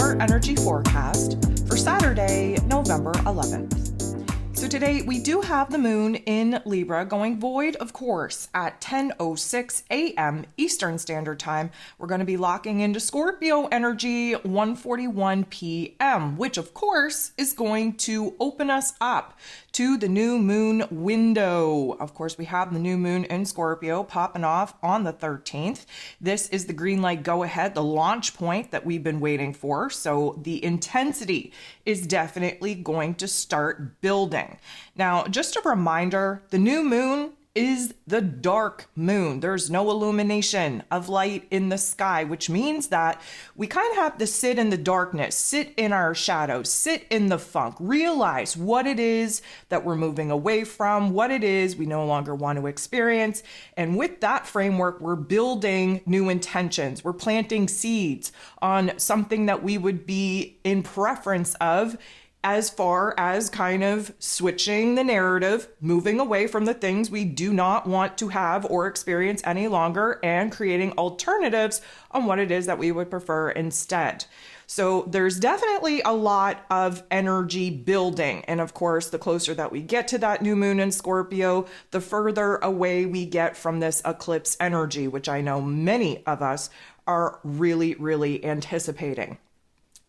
your energy forecast for Saturday, November 11th. So today we do have the moon in Libra going void, of course, at 10:06 a.m. Eastern Standard Time. We're going to be locking into Scorpio energy 1:41 p.m., which of course is going to open us up to the new moon window. Of course, we have the new moon in Scorpio popping off on the 13th. This is the green light go ahead, the launch point that we've been waiting for. So the intensity is definitely going to start building. Now, just a reminder, the new moon is the dark moon. There's no illumination of light in the sky, which means that we kind of have to sit in the darkness, sit in our shadows, sit in the funk, realize what it is that we're moving away from, what it is we no longer want to experience. And with that framework, we're building new intentions. We're planting seeds on something that we would be in preference of, as far as kind of switching the narrative, moving away from the things we do not want to have or experience any longer, and creating alternatives on what it is that we would prefer instead. So there's definitely a lot of energy building. And of course, the closer that we get to that new moon in Scorpio, the further away we get from this eclipse energy, which I know many of us are really, really anticipating.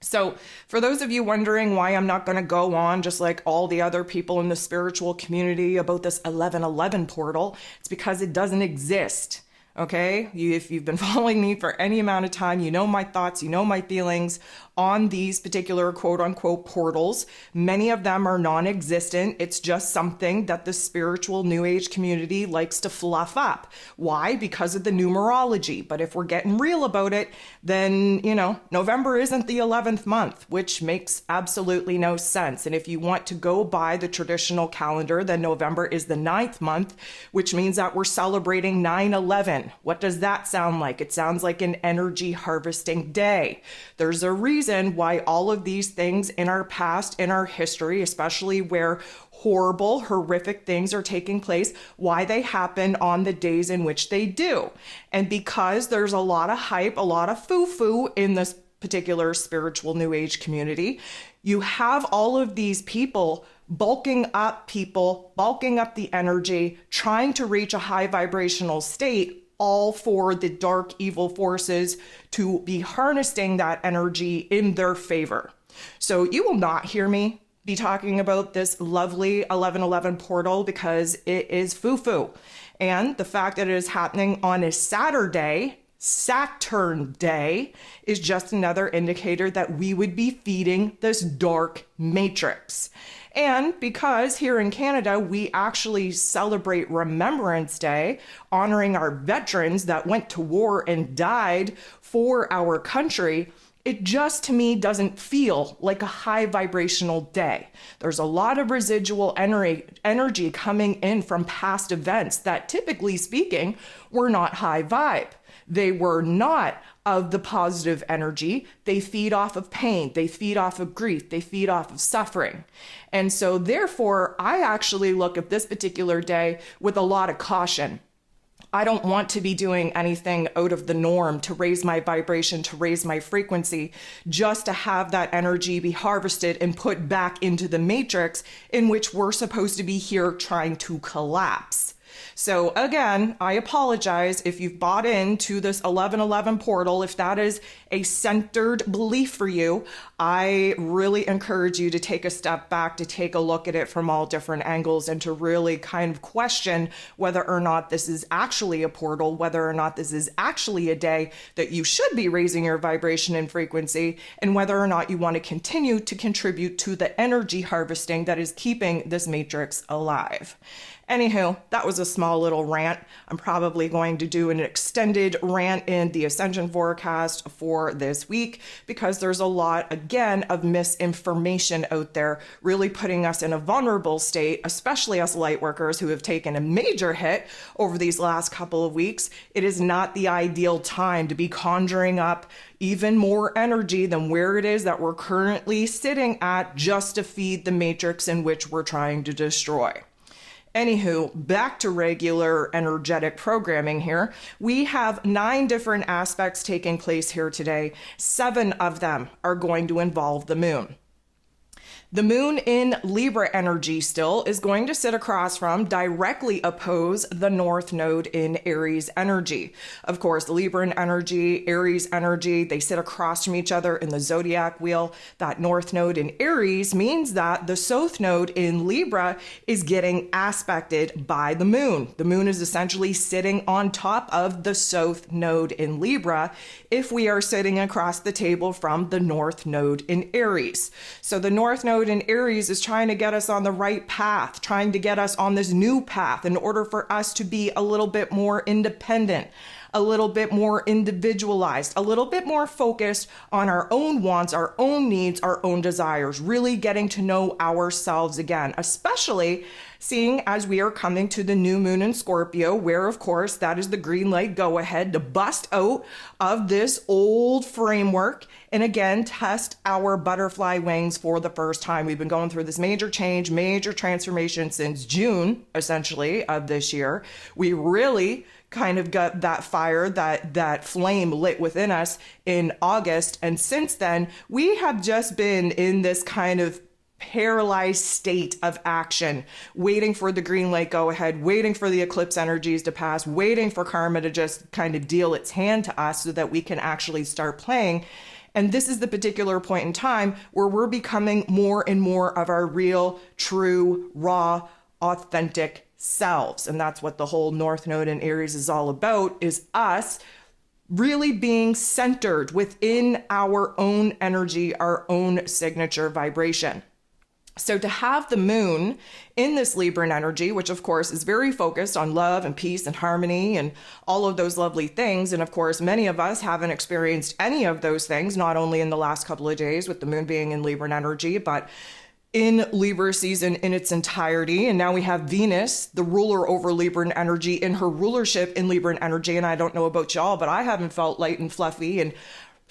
So for those of you wondering why I'm not going to go on just like all the other people in the spiritual community about this 1111 portal, it's because it doesn't exist. Okay, if you've been following me for any amount of time, you know my thoughts, you know my feelings on these particular quote unquote portals. Many of them are non-existent. It's just something that the spiritual new age community likes to fluff up. Why? Because of the numerology. But if we're getting real about it, then, November isn't the 11th month, which makes absolutely no sense. And if you want to go by the traditional calendar, then November is the 9th month, which means that we're celebrating 9/11. What does that sound like? It sounds like an energy harvesting day. There's a reason why all of these things in our past, in our history, especially where horrible, horrific things are taking place, why they happen on the days in which they do. And because there's a lot of hype, a lot of foo-foo in this particular spiritual new age community, you have all of these people bulking up the energy, trying to reach a high vibrational state, all for the dark evil forces to be harnessing that energy in their favor. So you will not hear me be talking about this lovely 1111 portal because it is foo-foo. And the fact that it is happening on a Saturn day, is just another indicator that we would be feeding this dark matrix. And because here in Canada, we actually celebrate Remembrance Day, honoring our veterans that went to war and died for our country, it just to me doesn't feel like a high vibrational day. There's a lot of residual energy coming in from past events that, typically speaking, were not high vibe. They were not of the positive energy. They feed off of pain. They feed off of grief. They feed off of suffering. And so therefore, I actually look at this particular day with a lot of caution. I don't want to be doing anything out of the norm to raise my vibration, to raise my frequency, just to have that energy be harvested and put back into the matrix in which we're supposed to be here trying to collapse. So again, I apologize if you've bought into this 1111 portal. If that is a centered belief for you, I really encourage you to take a step back, to take a look at it from all different angles, and to really kind of question whether or not this is actually a portal, whether or not this is actually a day that you should be raising your vibration and frequency, and whether or not you want to continue to contribute to the energy harvesting that is keeping this matrix alive. Anywho, that was a small little rant. I'm probably going to do an extended rant in the Ascension forecast for this week because there's a lot, again, of misinformation out there, really putting us in a vulnerable state, especially us light workers who have taken a major hit over these last couple of weeks. It is not the ideal time to be conjuring up even more energy than where it is that we're currently sitting at just to feed the matrix in which we're trying to destroy. Anywho, back to regular energetic programming here. We have 9 different aspects taking place here today. 7 of them are going to involve the moon. The moon in Libra energy still is going to sit across from, directly oppose the North Node in Aries energy. Of course, Libra energy, Aries energy, they sit across from each other in the zodiac wheel. That North Node in Aries means that the South Node in Libra is getting aspected by the moon. The moon is essentially sitting on top of the South Node in Libra if we are sitting across the table from the North Node in Aries. So the North Node in Aries is trying to get us on the right path, trying to get us on this new path in order for us to be a little bit more independent, a little bit more individualized, a little bit more focused on our own wants, our own needs, our own desires, really getting to know ourselves again, especially seeing as we are coming to the new moon in Scorpio, where of course that is the green light go ahead to bust out of this old framework and again test our butterfly wings for the first time. We've been going through this major change, major transformation since June, essentially, of this year. We really kind of got that fire, that flame lit within us in August. And since then, we have just been in this kind of paralyzed state of action, waiting for the green light go ahead, waiting for the eclipse energies to pass, waiting for karma to just kind of deal its hand to us so that we can actually start playing. And this is the particular point in time where we're becoming more and more of our real, true, raw, authentic selves. And that's what the whole North Node in Aries is all about, is us really being centered within our own energy, our own signature vibration. So to have the moon in this Libran energy, which of course is very focused on love and peace and harmony and all of those lovely things. And of course, many of us haven't experienced any of those things, not only in the last couple of days with the moon being in Libran energy, but in Libra season in its entirety. And now we have Venus, the ruler over Libran energy, in her rulership in Libran energy. And I don't know about y'all, but I haven't felt light and fluffy and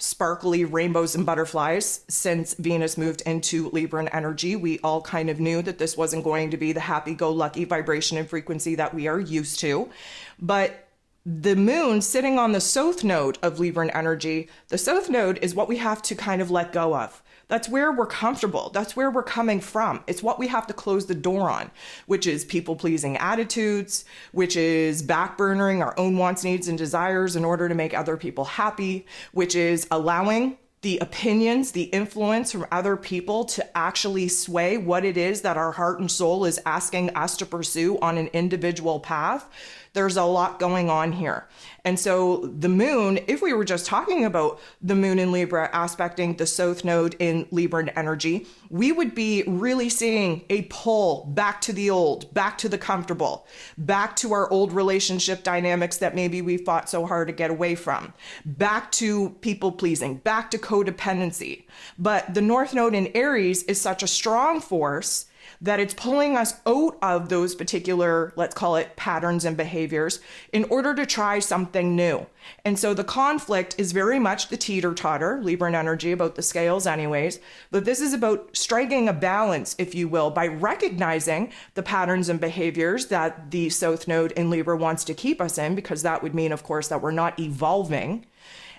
sparkly rainbows and butterflies since Venus moved into Libran energy. We all kind of knew that this wasn't going to be the happy-go-lucky vibration and frequency that we are used to. But the moon sitting on the South Node of Libran energy, the South Node is what we have to kind of let go of. That's where we're comfortable. That's where we're coming from. It's what we have to close the door on, which is people-pleasing attitudes, which is backburnering our own wants, needs, and desires in order to make other people happy, which is allowing the opinions, the influence from other people to actually sway what it is that our heart and soul is asking us to pursue on an individual path. There's a lot going on here. And so the moon, if we were just talking about the moon in Libra aspecting the South Node in Libran energy, we would be really seeing a pull back to the old, back to the comfortable, back to our old relationship dynamics that maybe we fought so hard to get away from, back to people pleasing, back to codependency. But the North Node in Aries is such a strong force that it's pulling us out of those particular, let's call it, patterns and behaviors in order to try something new. And so the conflict is very much the teeter-totter, Libran energy, about the scales anyways, but this is about striking a balance, if you will, by recognizing the patterns and behaviors that the South Node in Libra wants to keep us in, because that would mean, of course, that we're not evolving.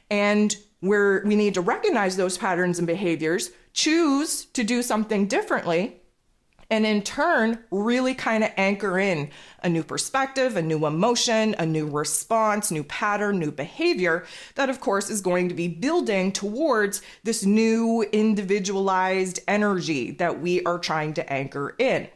And we need to recognize those patterns and behaviors, choose to do something differently, and in turn, really kind of anchor in a new perspective, a new emotion, a new response, new pattern, new behavior that, of course, is going to be building towards this new individualized energy that we are trying to anchor in.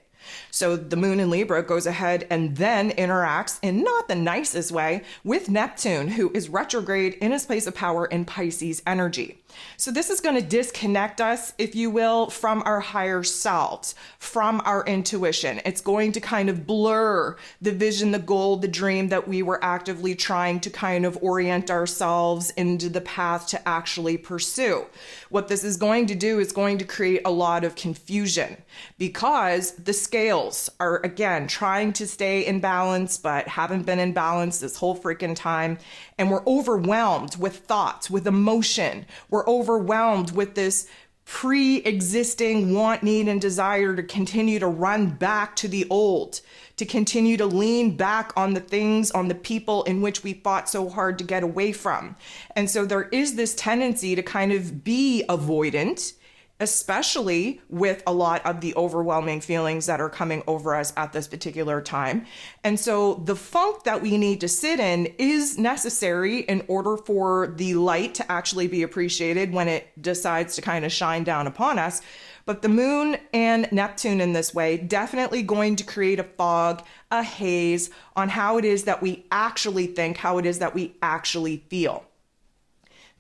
So the moon in Libra goes ahead and then interacts in not the nicest way with Neptune, who is retrograde in his place of power in Pisces energy. So this is going to disconnect us, if you will, from our higher selves, from our intuition. It's going to kind of blur the vision, the goal, the dream that we were actively trying to kind of orient ourselves into the path to actually pursue. What this is going to do is going to create a lot of confusion because the scales are, again, trying to stay in balance, but haven't been in balance this whole freaking time. And we're overwhelmed with thoughts, with emotion. We're overwhelmed with this pre-existing want, need, and desire to continue to run back to the old, to continue to lean back on the things, on the people in which we fought so hard to get away from. And so there is this tendency to kind of be avoidant, especially with a lot of the overwhelming feelings that are coming over us at this particular time. And so the funk that we need to sit in is necessary in order for the light to actually be appreciated when it decides to kind of shine down upon us. But the moon and Neptune in this way definitely going to create a fog, a haze on how it is that we actually think, how it is that we actually feel.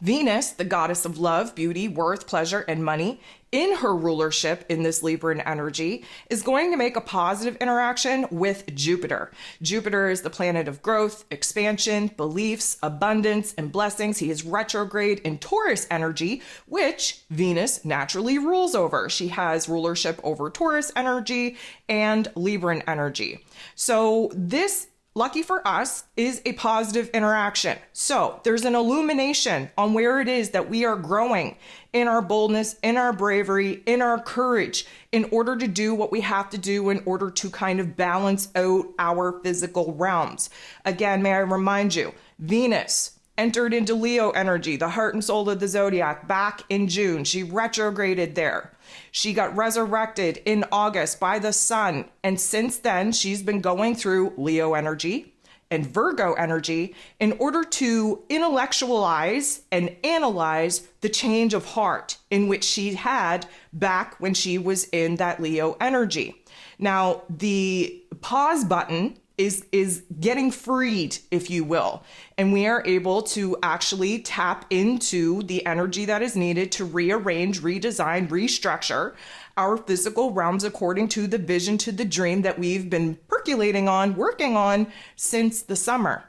Venus, the goddess of love, beauty, worth, pleasure, and money, in her rulership in this Libran energy, is going to make a positive interaction with Jupiter. Jupiter is the planet of growth, expansion, beliefs, abundance, and blessings. He is retrograde in Taurus energy, which Venus naturally rules over. She has rulership over Taurus energy and Libran energy. So this, lucky for us, is a positive interaction. So there's an illumination on where it is that we are growing in our boldness, in our bravery, in our courage, in order to do what we have to do in order to kind of balance out our physical realms. Again, may I remind you, Venus entered into Leo energy, the heart and soul of the zodiac, back in June. She retrograded there. She got resurrected in August by the sun. And since then, she's been going through Leo energy and Virgo energy in order to intellectualize and analyze the change of heart in which she had back when she was in that Leo energy. Now, the pause button is getting freed, if you will, and we are able to actually tap into the energy that is needed to rearrange, redesign, restructure our physical realms according to the vision, to the dream that we've been percolating on, working on since the summer.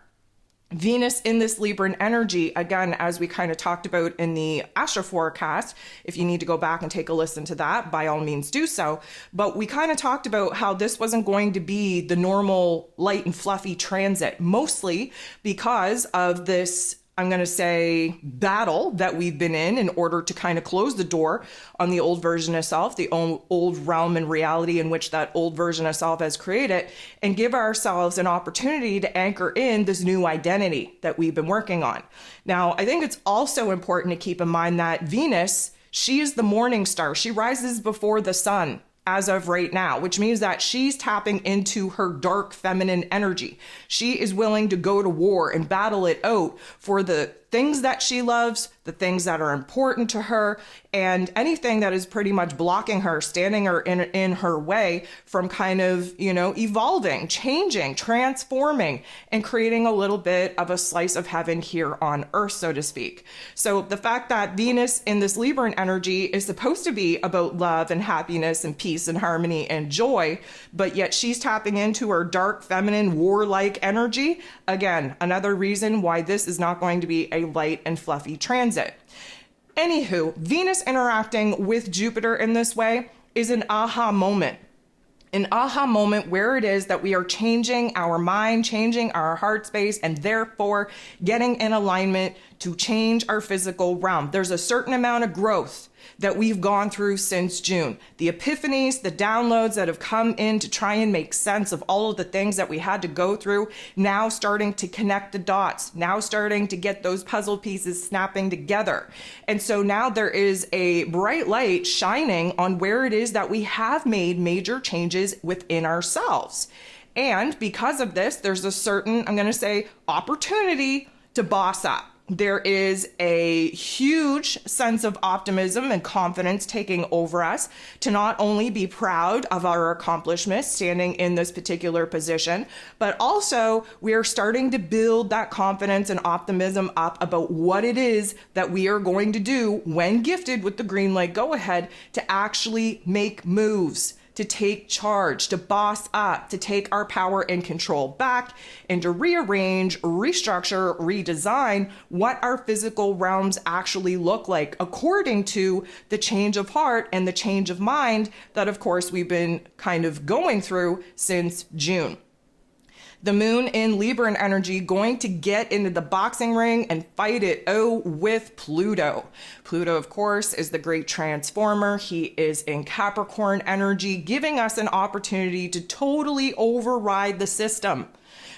Venus in this Libran energy, again, as we kind of talked about in the astro forecast, if you need to go back and take a listen to that, by all means do so. But we kind of talked about how this wasn't going to be the normal light and fluffy transit, mostly because of this, I'm going to say, battle that we've been in order to kind of close the door on the old version of self, the old realm and reality in which that old version of self has created, and give ourselves an opportunity to anchor in this new identity that we've been working on. Now, I think it's also important to keep in mind that Venus, she is the morning star. She rises before the sun as of right now, which means that she's tapping into her dark feminine energy. She is willing to go to war and battle it out for the things that she loves, the things that are important to her, and anything that is pretty much blocking her, standing her in her way from kind of, evolving, changing, transforming, and creating a little bit of a slice of heaven here on earth, so to speak. So the fact that Venus in this Libran energy is supposed to be about love and happiness and peace and harmony and joy, but yet she's tapping into her dark feminine warlike energy. Again, another reason why this is not going to be a light and fluffy transit. Anywho, Venus interacting with Jupiter in this way is an aha moment. An aha moment where it is that we are changing our mind, changing our heart space, and therefore getting in alignment to change our physical realm. There's a certain amount of growth that we've gone through since June. The epiphanies, the downloads that have come in to try and make sense of all of the things that we had to go through, now starting to connect the dots, now starting to get those puzzle pieces snapping together. And so now there is a bright light shining on where it is that we have made major changes within ourselves. And because of this, there's a certain, I'm going to say, opportunity to boss up. There is a huge sense of optimism and confidence taking over us to not only be proud of our accomplishments standing in this particular position, but also we are starting to build that confidence and optimism up about what it is that we are going to do when gifted with the green light go ahead to actually make moves, to take charge, to boss up, to take our power and control back, and to rearrange, restructure, redesign what our physical realms actually look like according to the change of heart and the change of mind that, of course, we've been kind of going through since June. The moon in Libran energy going to get into the boxing ring and fight it out with Pluto. Pluto, of course, is the great transformer. He is in Capricorn energy, giving us an opportunity to totally override the system,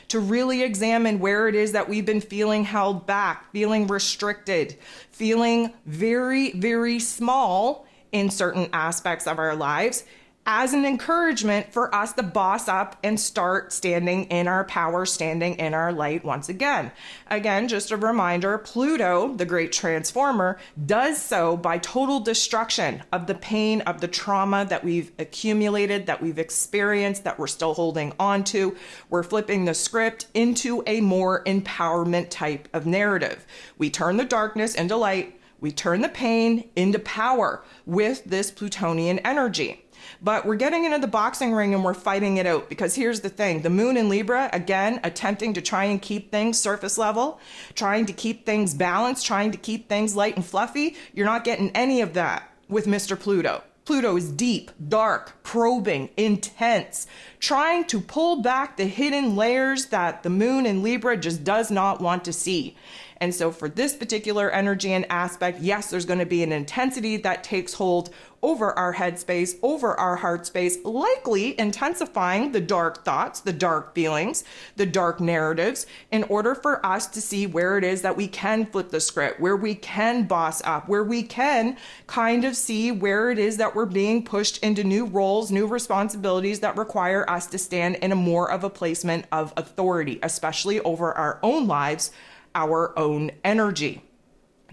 to really examine where it is that we've been feeling held back, feeling restricted, feeling very, very small in certain aspects of our lives, as an encouragement for us to boss up and start standing in our power, standing in our light once again. Again, just a reminder, Pluto, the great transformer, does so by total destruction of the pain, of the trauma that we've accumulated, that we've experienced, that we're still holding on to. We're flipping the script into a more empowerment type of narrative. We turn the darkness into light. We turn the pain into power with this Plutonian energy. But we're getting into the boxing ring and we're fighting it out, because here's the thing. The moon in Libra, again, attempting to try and keep things surface level, trying to keep things balanced, trying to keep things light and fluffy. You're not getting any of that with Mr. Pluto. Pluto is deep, dark, probing, intense, trying to pull back the hidden layers that the moon in Libra just does not want to see. And so for this particular energy and aspect, yes, there's going to be an intensity that takes hold over our head space, over our heart space, likely intensifying the dark thoughts, the dark feelings, the dark narratives, in order for us to see where it is that we can flip the script, where we can boss up, where we can kind of see where it is that we're being pushed into new roles, new responsibilities that require us to stand in a more of a placement of authority, especially over our own lives, our own energy.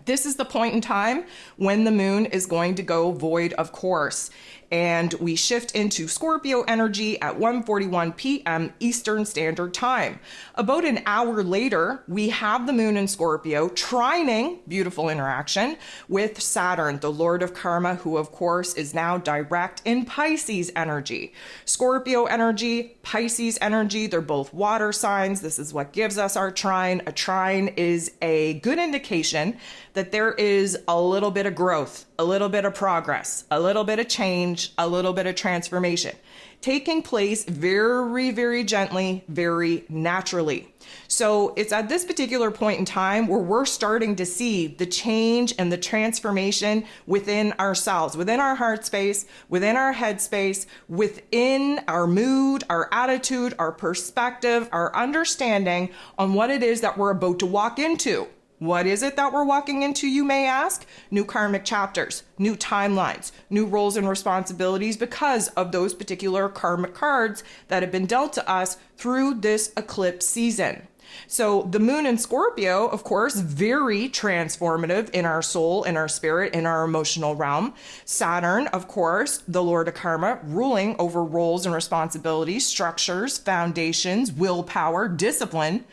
This is the point in time when the moon is going to go void of course, and we shift into Scorpio energy at 1:41 p.m. Eastern Standard Time. About an hour later, we have the moon in Scorpio trining, beautiful interaction, with Saturn, the Lord of Karma, who of course is now direct in Pisces energy. Scorpio energy, Pisces energy, they're both water signs. This is what gives us our trine. A trine is a good indication that there is a little bit of growth, a little bit of progress, a little bit of change, a little bit of transformation taking place very, very gently, very naturally. So it's at this particular point in time where we're starting to see the change and the transformation within ourselves, within our heart space, within our head space, within our mood, our attitude, our perspective, our understanding on what it is that we're about to walk into. What is it that we're walking into, you may ask? New karmic chapters, new timelines, new roles and responsibilities because of those particular karmic cards that have been dealt to us through this eclipse season. So the moon in Scorpio, of course, very transformative in our soul, in our spirit, in our emotional realm. Saturn, of course, the Lord of Karma, ruling over roles and responsibilities, structures, foundations, willpower, discipline,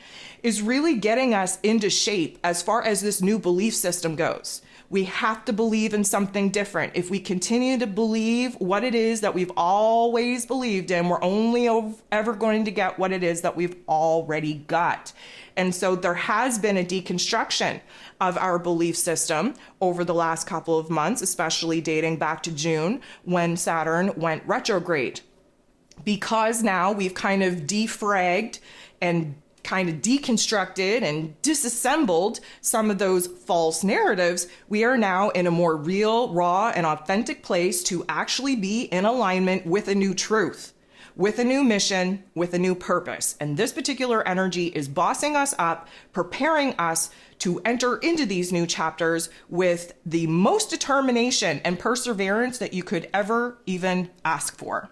is really getting us into shape as far as this new belief system goes. We have to believe in something different. If we continue to believe what it is that we've always believed in, we're only ever going to get what it is that we've already got. And so there has been a deconstruction of our belief system over the last couple of months, especially dating back to June when Saturn went retrograde. Because now we've kind of defragged and kind of deconstructed and disassembled some of those false narratives, we are now in a more real, raw, and authentic place to actually be in alignment with a new truth, with a new mission, with a new purpose. And this particular energy is bossing us up, preparing us to enter into these new chapters with the most determination and perseverance that you could ever even ask for.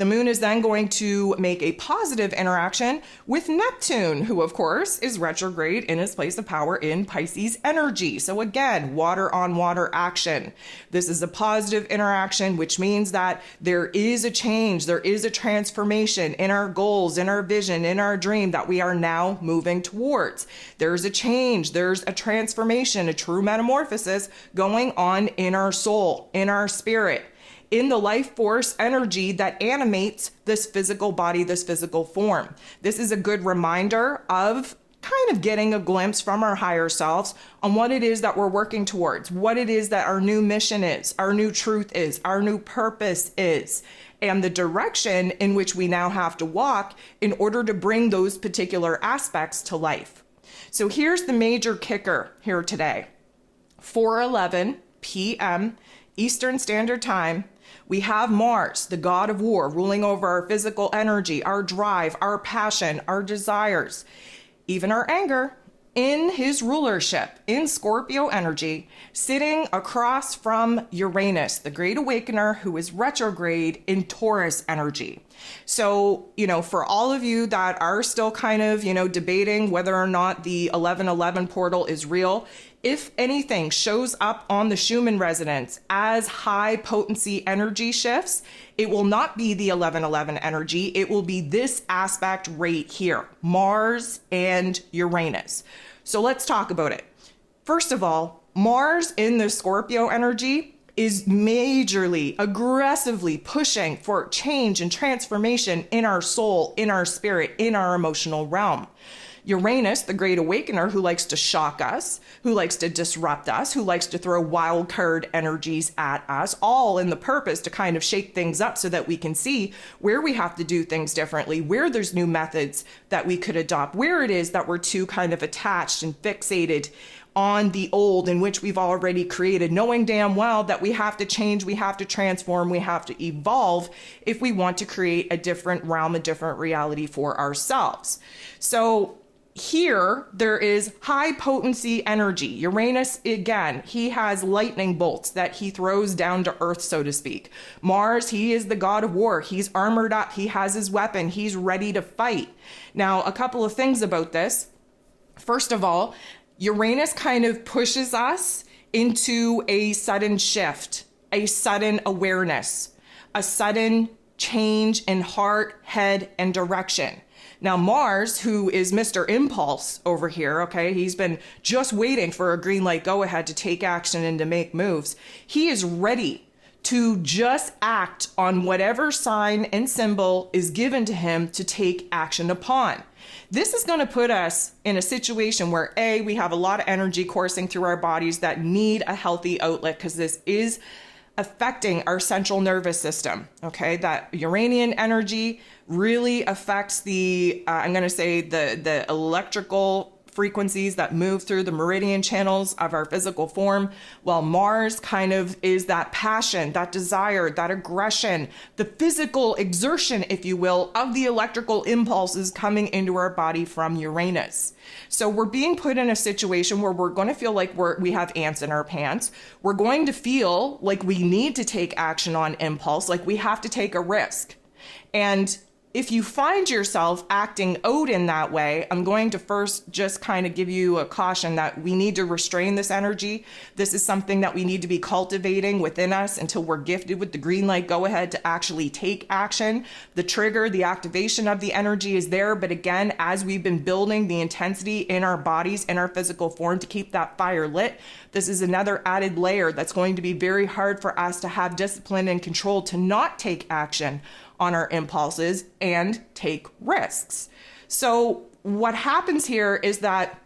The moon is then going to make a positive interaction with Neptune, who of course is retrograde in his place of power in Pisces energy. So again, water on water action. This is a positive interaction, which means that there is a change, there is a transformation in our goals, in our vision, in our dream that we are now moving towards. There's a change, there's a transformation, a true metamorphosis going on in our soul, in our spirit, in the life force energy that animates this physical body, this physical form. This is a good reminder of kind of getting a glimpse from our higher selves on what it is that we're working towards, what it is that our new mission is, our new truth is, our new purpose is, and the direction in which we now have to walk in order to bring those particular aspects to life. So here's the major kicker here today. 4:11 p.m. Eastern Standard Time, we have Mars, the god of war, ruling over our physical energy, our drive, our passion, our desires, even our anger, in his rulership, in Scorpio energy, sitting across from Uranus, the great awakener, who is retrograde in Taurus energy. So, for all of you that are still kind of, debating whether or not the 1111 portal is real, if anything shows up on the Schumann Resonance as high potency energy shifts, it will not be the 1111 energy. It will be this aspect right here, Mars and Uranus. So let's talk about it. First of all, Mars in the Scorpio energy is majorly, aggressively pushing for change and transformation in our soul, in our spirit, in our emotional realm. Uranus, the great awakener, who likes to shock us, who likes to disrupt us, who likes to throw wild card energies at us, all in the purpose to kind of shake things up so that we can see where we have to do things differently, where there's new methods that we could adopt, where it is that we're too kind of attached and fixated on the old in which we've already created, knowing damn well that we have to change, we have to transform, we have to evolve if we want to create a different realm, a different reality for ourselves. So here, there is high potency energy. Uranus, again, he has lightning bolts that he throws down to earth, so to speak. Mars, he is the god of war. He's armored up. He has his weapon. He's ready to fight. Now, a couple of things about this. First of all, Uranus kind of pushes us into a sudden shift, a sudden awareness, a sudden change in heart, head, and direction. Now, Mars, who is Mr. Impulse over here, okay, he's been just waiting for a green light go ahead to take action and to make moves. He is ready to just act on whatever sign and symbol is given to him to take action upon. This is going to put us in a situation where, A, we have a lot of energy coursing through our bodies that need a healthy outlet, because this is affecting our central nervous system, okay? That Uranian energy really affects the electrical frequencies that move through the meridian channels of our physical form, while Mars kind of is that passion, that desire, that aggression, the physical exertion, if you will, of the electrical impulses coming into our body from Uranus. So we're being put in a situation where we're going to feel like we have ants in our pants. We're going to feel like we need to take action on impulse, like we have to take a risk. And if you find yourself acting out in that way, I'm going to first just kind of give you a caution that we need to restrain this energy. This is something that we need to be cultivating within us until we're gifted with the green light go ahead to actually take action. The trigger, the activation of the energy is there. But again, as we've been building the intensity in our bodies, in our physical form to keep that fire lit, this is another added layer that's going to be very hard for us to have discipline and control to not take action on our impulses and take risks. So what happens here is that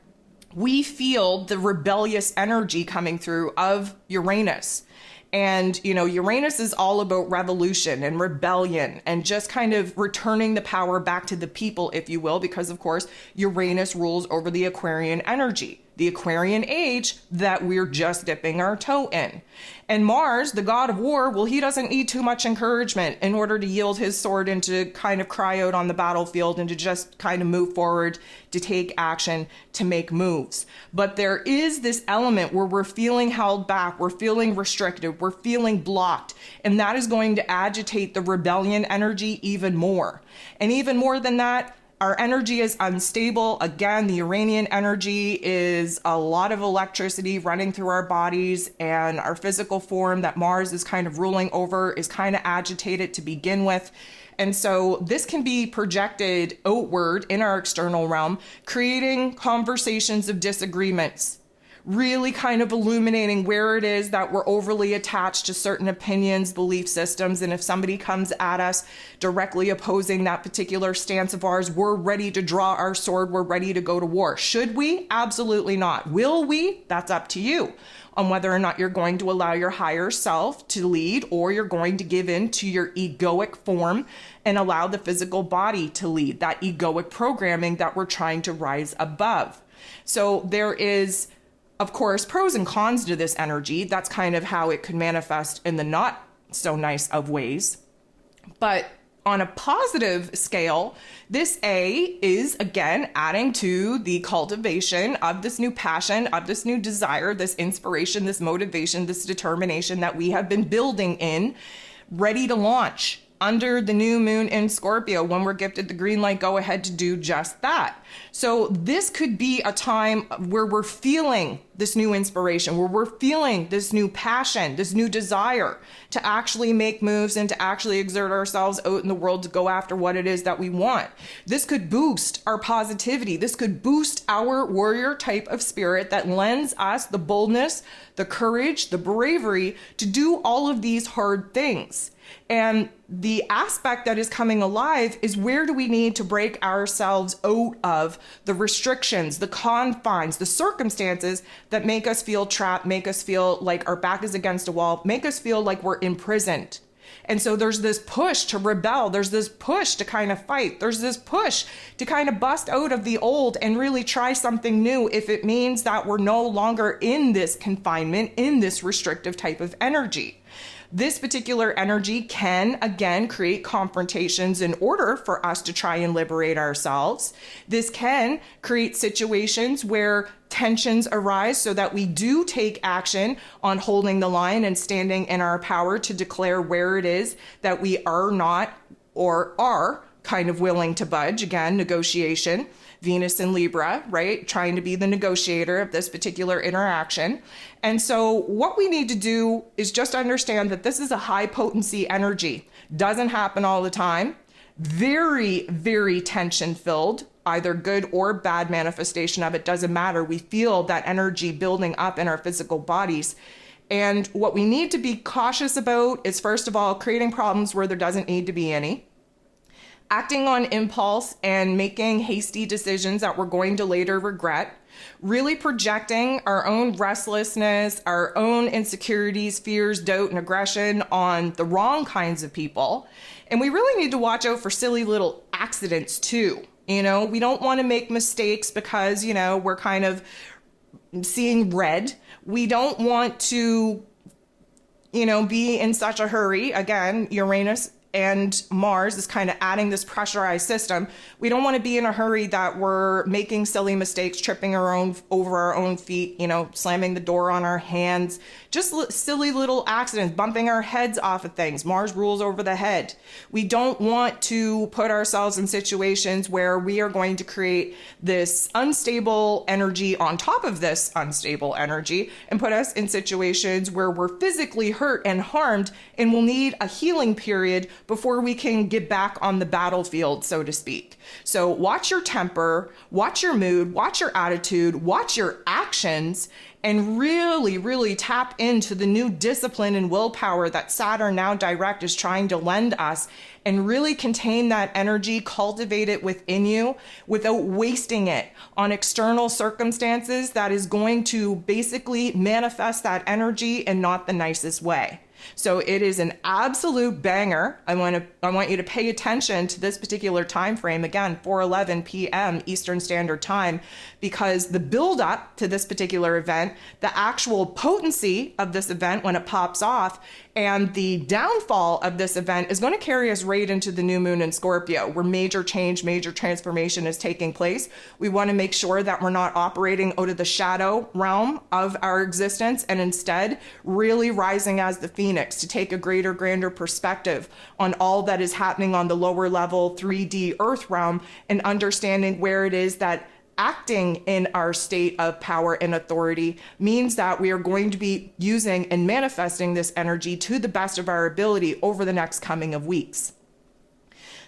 we feel the rebellious energy coming through of Uranus. And, Uranus is all about revolution and rebellion and just kind of returning the power back to the people, if you will, because, of course, Uranus rules over the Aquarian energy, the Aquarian age that we're just dipping our toe in. And Mars, the god of war, well, he doesn't need too much encouragement in order to yield his sword and to kind of cry out on the battlefield and to just kind of move forward, to take action, to make moves. But there is this element where we're feeling held back, we're feeling restricted, we're feeling blocked, and that is going to agitate the rebellion energy even more. And even more than that, our energy is unstable. Again, the Uranian energy is a lot of electricity running through our bodies, and our physical form that Mars is kind of ruling over is kind of agitated to begin with. And so this can be projected outward in our external realm, creating conversations of disagreements, really kind of illuminating where it is that we're overly attached to certain opinions, belief systems. And if somebody comes at us directly opposing that particular stance of ours, we're ready to draw our sword. We're ready to go to war. Should we? Absolutely not. Will we? That's up to you on whether or not you're going to allow your higher self to lead, or you're going to give in to your egoic form and allow the physical body to lead, that egoic programming that we're trying to rise above. So there is, of course, pros and cons to this energy. That's kind of how it could manifest in the not so nice of ways. But on a positive scale, this A is, again, adding to the cultivation of this new passion, of this new desire, this inspiration, this motivation, this determination that we have been building in, ready to launch under the new moon in Scorpio, when we're gifted the green light, go ahead to do just that. So this could be a time where we're feeling this new inspiration, where we're feeling this new passion, this new desire to actually make moves and to actually exert ourselves out in the world to go after what it is that we want. This could boost our positivity. This could boost our warrior type of spirit that lends us the boldness, the courage, the bravery to do all of these hard things. And the aspect that is coming alive is, where do we need to break ourselves out of the restrictions, the confines, the circumstances that make us feel trapped, make us feel like our back is against a wall, make us feel like we're imprisoned. And so there's this push to rebel. There's this push to kind of fight. There's this push to kind of bust out of the old and really try something new, if it means that we're no longer in this confinement, in this restrictive type of energy. This particular energy can, again, create confrontations in order for us to try and liberate ourselves. This can create situations where tensions arise so that we do take action on holding the line and standing in our power to declare where it is that we are not, or are kind of willing to budge. Again, negotiation. Venus in Libra, right? Trying to be the negotiator of this particular interaction. And so what we need to do is just understand that this is a high potency energy. Doesn't happen all the time. Very, very tension filled, either good or bad manifestation of it. Doesn't matter. We feel that energy building up in our physical bodies. And what we need to be cautious about is, first of all, creating problems where there doesn't need to be any. Acting on impulse and making hasty decisions that we're going to later regret, really projecting our own restlessness, our own insecurities, fears, doubt, and aggression on the wrong kinds of people. And we really need to watch out for silly little accidents too. You know, we don't want to make mistakes because, we're kind of seeing red. We don't want to, be in such a hurry. Again, Uranus and Mars is kind of adding this pressurized system. We don't want to be in a hurry that we're making silly mistakes, tripping over our own feet, slamming the door on our hands, just silly little accidents, bumping our heads off of things. Mars rules over the head. We don't want to put ourselves in situations where we are going to create this unstable energy on top of this unstable energy and put us in situations where we're physically hurt and harmed and will need a healing period before we can get back on the battlefield, so to speak. So watch your temper, watch your mood, watch your attitude, watch your actions, and really, really tap into the new discipline and willpower that Saturn now direct is trying to lend us, and really contain that energy, cultivate it within you without wasting it on external circumstances that is going to basically manifest that energy in not the nicest way. So it is an absolute banger. I want you to pay attention to this particular time frame, again, 4:11 p.m. Eastern Standard Time, because the build up to this particular event, the actual potency of this event when it pops off, and the downfall of this event is going to carry us right into the new moon in Scorpio, where major change, major transformation is taking place. We want to make sure that we're not operating out of the shadow realm of our existence, and instead really rising as the phoenix to take a greater, grander perspective on all that is happening on the lower level 3D Earth realm, and understanding where it is that acting in our state of power and authority means that we are going to be using and manifesting this energy to the best of our ability over the next coming of weeks.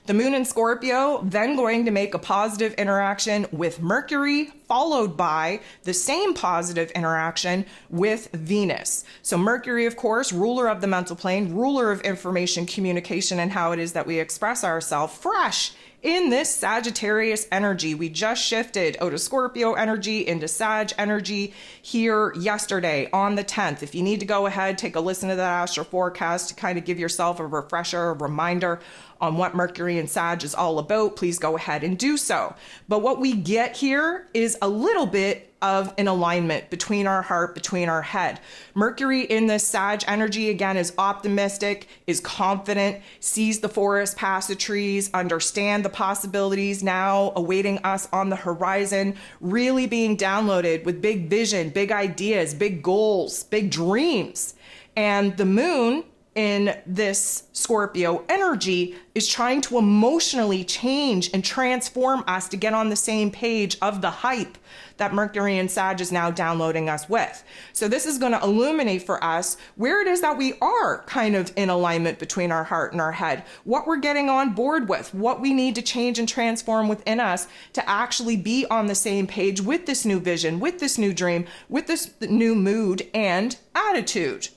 The moon in Scorpio then going to make a positive interaction with Mercury followed by the same positive interaction with Venus. So Mercury, of course, ruler of the mental plane, ruler of information, communication, and how it is that we express ourselves, fresh in this Sagittarius energy. We just shifted out of Scorpio energy into Sag energy here yesterday on the 10th. If you need to go ahead, take a listen to that astro forecast to kind of give yourself a refresher, a reminder on what Mercury and Sag is all about, please go ahead and do so. But what we get here is a little bit of an alignment between our heart, between our head. Mercury in this Sag energy, again, is optimistic, is confident, sees the forest past the trees, understand the possibilities now awaiting us on the horizon, really being downloaded with big vision, big ideas, big goals, big dreams. And the moon in this Scorpio energy is trying to emotionally change and transform us to get on the same page of the hype that Mercury and Sag is now downloading us with. So this is going to illuminate for us where it is that we are kind of in alignment between our heart and our head, what we're getting on board with, what we need to change and transform within us to actually be on the same page with this new vision, with this new dream, with this new mood and attitude.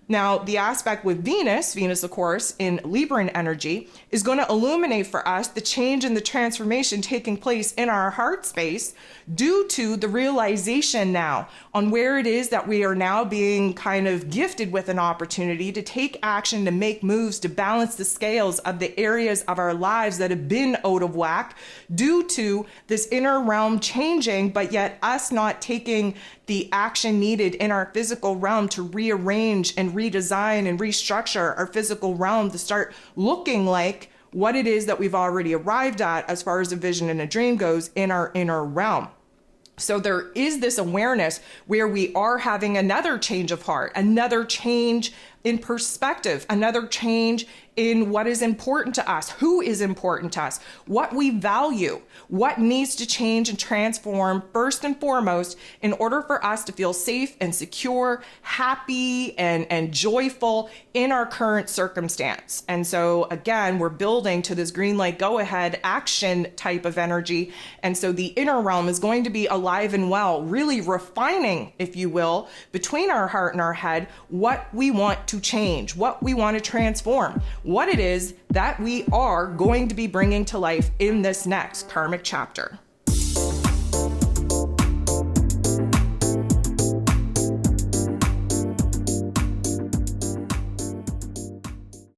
Now, the aspect with Venus, of course, in Libran energy, is going to illuminate for us the change and the transformation taking place in our heart space due to the realization now on where it is that we are now being kind of gifted with an opportunity to take action, to make moves, to balance the scales of the areas of our lives that have been out of whack due to this inner realm changing, but yet us not taking the action needed in our physical realm to rearrange and redesign and restructure our physical realm to start looking like what it is that we've already arrived at as far as a vision and a dream goes in our inner realm. So there is this awareness where we are having another change of heart, another change in perspective, another change in what is important to us, who is important to us, what we value, what needs to change and transform first and foremost in order for us to feel safe and secure, happy and joyful in our current circumstance. And so again, we're building to this green light, go ahead action type of energy. And so the inner realm is going to be alive and well, really refining, if you will, between our heart and our head, what we want to change, what we want to transform, what it is that we are going to be bringing to life in this next karmic chapter.